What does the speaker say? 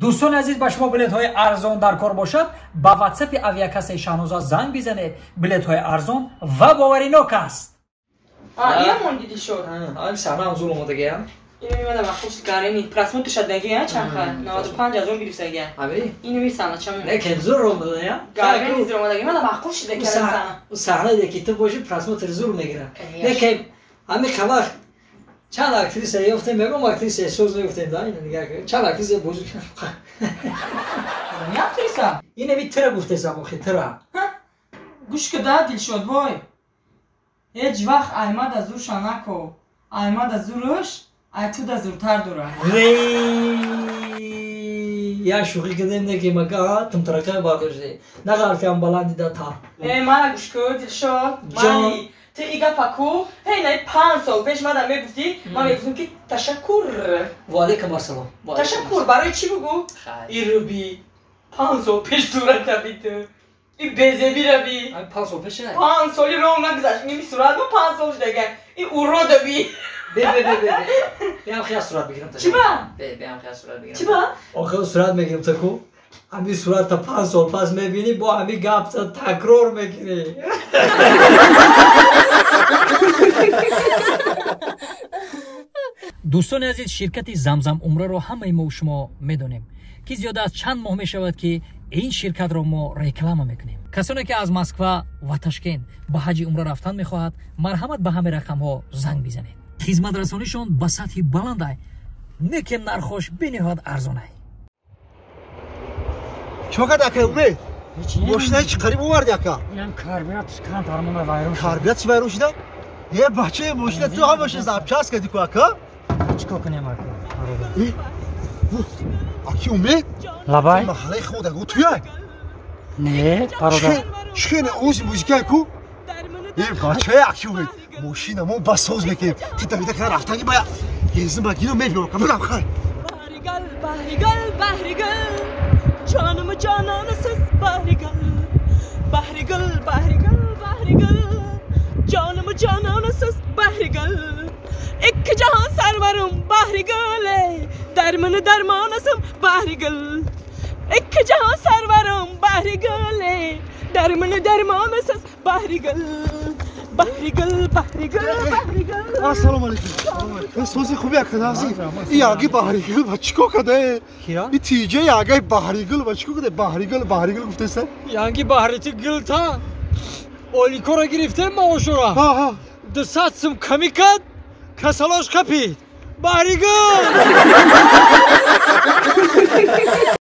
دوستان عزیز با شما بلیط های ارزان در کار باشد با واتساپ اویاکاس شانوزا زنگ بزنید. بلیط های ارزان و باوری نوک است. اینم من دیدی شد. آم سلام هم زور اومده گیم. اینو میمدم خوش گارینی پراسمو تو شد نگی چند خا 95000 گرفته گیم. ابی اینو میسانه چم. نه که زور اومده یا گارینی زور اومده گیم مدام خوش شده که اون صحنه دیگه تو باشی پراسمو تر زور میگیره. نه که همه کلا چند اکتریسه یافته میگم اکتریسه سوز نیفتیم دا اینو نگاه کن چند اکتریسه بزرگ یا اکتریسه اینه بی تره گفته سامو خطره گوش که دل شد وای هیچ وقت احمد از زورش نکو احمد از زورش ایتود از زورتر دوره یا شوخی کردیم نه که مگه تم ترکه بارداشته نگار که هم بلندی دا تا من گوش که دل شد مانی تو ایگا پاکو هی نه 5 سال پیش مادر میگفتی ما میگفتیم که تشکر و علیکم السلام تشکر برای چی بگو این رو بی 5 سال پیش صورت تبید این بزبی رو بی 5 سال پیشه 5 سالی رو نگذشت این صورت با 5 سالش دیگه این او رو دبی بیام خیلی صورت بگیرم چی با؟ بیام خیلی صورت بگیرم چی با؟ آخه صورت میگیرم تکو همی صورت تا 5 سال پس میبینی با همی گپ تکرار میگیری دوستان عزیز شرکت زمزم عمره رو همه ما و شما میدونیم که زیاده از چند ماه میشود که این شرکت رو ما رکلام میکنیم. کسانی که از مسکو و تشکند به حج عمره رفتن میخواهد مرحمت به همه رقم ها زنگ بزنید. خدمت رسانیشون به سطح بلند است، نه که نرخش بنهایت ارزان است. چوکا دکه ماشین چی قریب اومد یکا این کاربیات کانت هرمون وایرون کاربیات چی وایرون شده یه بچه ماشین تو هم ماشین زابچاس کردی کوکا چیکار کنیم آقا اکی اومد لبای محله خود گو توی نه پارو شکن اوز موزیکای کو یه بچه اکی اومد ماشینمون بس سوز میکنیم تیتا بیتا کنه رفتنی باید گیزن با گینو میبینم کامل خواهی بحری گل جانم جانانسız bahri gel canım cananısız bahri gel iki cihan sarvarım bahri gel dermanı dermanısım bahri gel iki cihan sarvarım bahri gel dermanı dermanısız bahri gel bahri gel السلام علیکم سوزی خوبی اکنازی این آگی بحری گل بچکو کده این تیجه آگی بحری گل بچکو کده بحری گل گفته سر یانگی بحریتی گل تا اولیکورا گرفته ما وشورا دساتسم کمی کد کسالاش کپید بحری گل